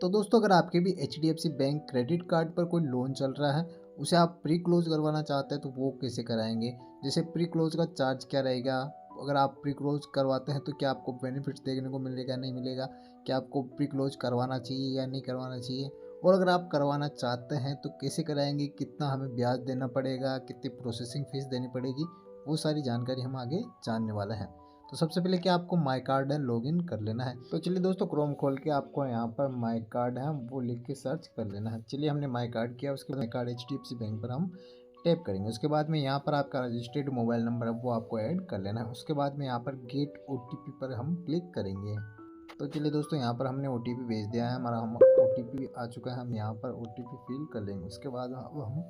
तो दोस्तों अगर आपके भी HDFC बैंक क्रेडिट कार्ड पर कोई लोन चल रहा है, उसे आप प्री क्लोज करवाना चाहते हैं तो वो कैसे कराएंगे। जैसे प्री क्लोज का चार्ज क्या रहेगा, अगर आप प्री क्लोज करवाते हैं तो क्या आपको बेनिफिट्स देखने को मिलेगा नहीं मिलेगा, क्या आपको प्री क्लोज करवाना चाहिए या नहीं करवाना चाहिए, और अगर आप करवाना चाहते हैं तो कैसे कराएंगे, कितना हमें ब्याज देना पड़ेगा, कितनी प्रोसेसिंग फ़ीस देनी पड़ेगी, वो सारी जानकारी हम आगे जानने वाले हैं। तो सबसे पहले क्या आपको माई कार्ड है लॉगिन कर लेना है। तो चलिए दोस्तों क्रोम खोल के आपको यहाँ पर माई कार्ड है वो लिख के सर्च कर लेना है। चलिए हमने माई कार्ड किया, उसके बाद माई कार्ड HDFC बैंक पर हम टैप करेंगे। उसके बाद में यहाँ पर आपका रजिस्टर्ड मोबाइल नंबर है वो आपको ऐड कर लेना है। उसके बाद में यहाँ पर गेट OTP पर हम क्लिक करेंगे। तो चलिए दोस्तों यहाँ पर हमने OTP भेज दिया है, हमारा हम OTP आ चुका है। हम यहाँ पर OTP फिल कर लेंगे। उसके बाद अब हम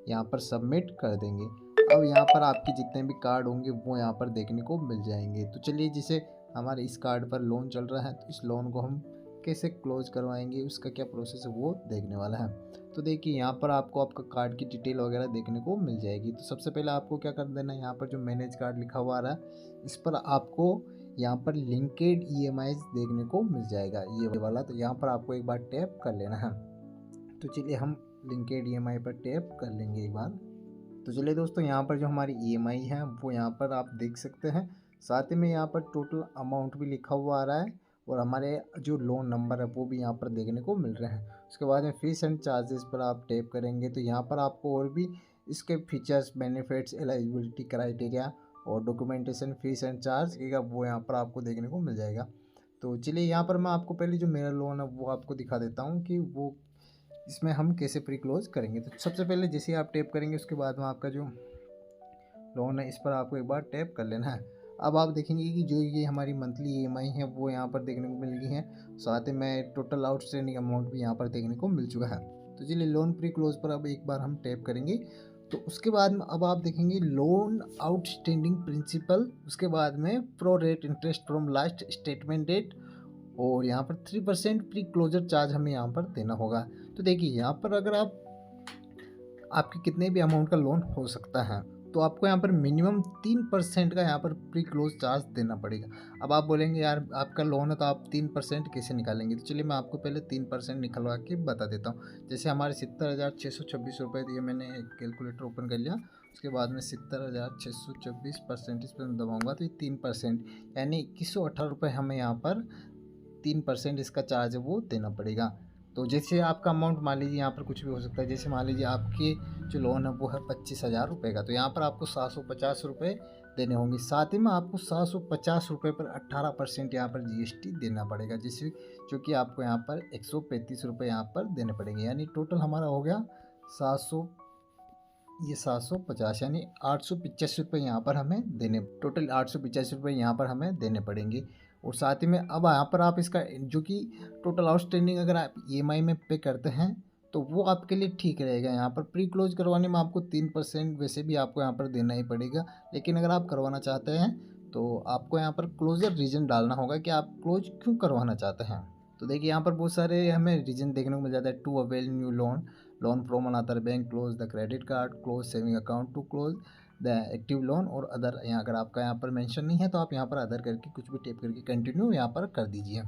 यहाँ पर सबमिट कर देंगे। अब यहाँ पर आपके जितने भी कार्ड होंगे वो यहाँ पर देखने को मिल जाएंगे। तो चलिए जिसे हमारे इस कार्ड पर लोन चल रहा है तो इस लोन को हम कैसे क्लोज करवाएंगे, उसका क्या प्रोसेस है वो देखने वाला है। तो देखिए यहाँ पर आपको आपका कार्ड की डिटेल वगैरह देखने को मिल जाएगी। तो सबसे पहले आपको क्या कर देना है, यहाँ पर जो मैनेज कार्ड लिखा हुआ आ रहा है इस पर आपको यहाँ पर लिंकेड EMI देखने को मिल जाएगा, ये वाला। तो यहाँ पर आपको एक बार टैप कर लेना है। तो चलिए हम लिंकेड EMI पर टैप कर लेंगे एक बार। तो चलिए दोस्तों यहाँ पर जो हमारी EMI है वो यहाँ पर आप देख सकते हैं। साथ ही में यहाँ पर टोटल अमाउंट भी लिखा हुआ आ रहा है और हमारे जो लोन नंबर है वो भी यहाँ पर देखने को मिल रहे हैं। उसके बाद में फीस एंड चार्जेस पर आप टैप करेंगे तो यहाँ पर आपको और भी इसके फीचर्स, बेनिफिट्स, एलिजिबिलिटी क्राइटेरिया और डॉक्यूमेंटेशन, फीस एंड चार्ज का वो यहाँ पर आपको देखने को मिल जाएगा। तो चलिए यहाँ पर मैं आपको पहले जो मेरा लोन है वो आपको दिखा देता हूँ कि वो इसमें हम कैसे प्री क्लोज करेंगे। तो सबसे पहले जैसे ही आप टैप करेंगे उसके बाद में आपका जो लोन है इस पर आपको एक बार टैप कर लेना है। अब आप देखेंगे कि जो ये हमारी मंथली EMI है वो यहाँ पर देखने को मिल गई है। साथ ही में टोटल आउटस्टैंडिंग अमाउंट भी यहाँ पर देखने को मिल चुका है। तो चलिए लोन प्री क्लोज पर अब एक बार हम टैप करेंगे। तो उसके बाद में अब आप देखेंगे लोन आउटस्टैंडिंग प्रिंसिपल, उसके बाद में pro rate interest from last statement date, और यहाँ पर 3% प्री क्लोजर चार्ज हमें यहाँ पर देना होगा। तो देखिए यहाँ पर अगर आपके कितने भी अमाउंट का लोन हो सकता है तो आपको यहाँ पर मिनिमम 3% का यहाँ पर प्री क्लोज चार्ज देना पड़ेगा। अब आप बोलेंगे यार आपका लोन है तो आप 3% कैसे निकालेंगे। तो चलिए मैं आपको पहले 3% निकलवा के बता देता हूँ। जैसे हमारे 70,626 रुपये दिए, मैंने एक कैलकुलेटर ओपन कर लिया। उसके बाद में 70,624 परसेंटेज पर मैं दबाऊँगा तो ये 3% यानी 2118 रुपये हमें यहाँ पर 3% इसका चार्ज है वो देना पड़ेगा। तो जैसे आपका अमाउंट मान लीजिए यहाँ पर कुछ भी हो सकता है। जैसे मान लीजिए आपके जो लोन है वो है 25,000 रुपये का, तो यहाँ पर आपको 750 रुपये देने होंगे। साथ ही में आपको 750 रुपये पर 18% यहाँ पर GST देना पड़ेगा, जिससे जो कि आपको यहाँ पर 135 रुपये यहाँ पर देने पड़ेंगे। यानी टोटल हमारा हो गया 750 यानी 885 रुपये यहाँ पर हमें देने, टोटल 885 रुपये यहाँ पर हमें देने पड़ेंगे। और साथ ही में अब यहाँ पर आप इसका जो कि टोटल आउटस्टैंडिंग अगर आप EMI में पे करते हैं तो वो आपके लिए ठीक रहेगा। यहाँ पर प्री क्लोज करवाने में आपको 3% वैसे भी आपको यहाँ पर देना ही पड़ेगा, लेकिन अगर आप करवाना चाहते हैं तो आपको यहाँ पर क्लोजर रीज़न डालना होगा कि आप क्लोज क्यों करवाना चाहते हैं। तो देखिए यहाँ पर बहुत सारे हमें रीज़न देखने को मिल जाता है। To avail new loan, loan from another bank, close the credit card, close saving account, to close the active loan और अदर। यहाँ अगर आपका यहाँ पर मेंशन नहीं है तो आप यहाँ पर अदर करके कुछ भी टाइप करके कंटिन्यू यहाँ पर कर दीजिए।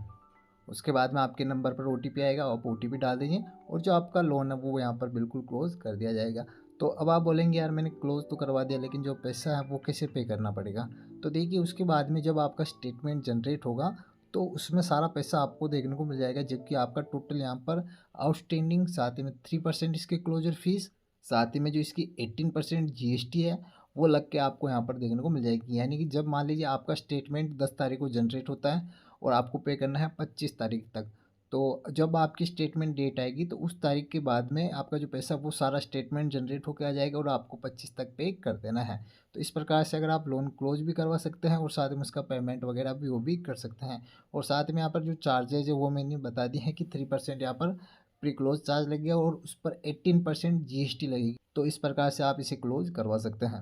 उसके बाद में आपके नंबर पर OTP आएगा, आप OTP डाल दीजिए और जो आपका लोन है वो यहाँ पर बिल्कुल क्लोज कर दिया जाएगा। तो अब आप बोलेंगे यार मैंने क्लोज तो करवा दिया लेकिन जो पैसा है वो कैसे पे करना पड़ेगा। तो देखिए उसके बाद में जब आपका स्टेटमेंट जनरेट होगा तो उसमें सारा पैसा आपको देखने को मिल जाएगा, जबकि आपका टोटल यहाँ पर आउटस्टैंडिंग, साथ ही में 3% इसके क्लोजर फीस, साथ ही में जो इसकी 18% GST है वो लग के आपको यहाँ पर देखने को मिल जाएगी। यानी कि जब मान लीजिए आपका स्टेटमेंट 10 तारीख को जनरेट होता है और आपको पे करना है 25 तारीख तक, तो जब आपकी स्टेटमेंट डेट आएगी तो उस तारीख के बाद में आपका जो पैसा वो सारा स्टेटमेंट जनरेट होकर आ जाएगा और आपको 25 तक पे कर देना है। तो इस प्रकार से अगर आप लोन क्लोज भी करवा सकते हैं और साथ में उसका पेमेंट वगैरह भी वो भी कर सकते हैं। और साथ में यहाँ पर जो चार्जेज है वो मैंने बता दी है कि 3% यहाँ पर प्री क्लोज चार्ज लगेगा और उस पर 18% GST लगेगी। तो इस प्रकार से आप इसे क्लोज करवा सकते हैं।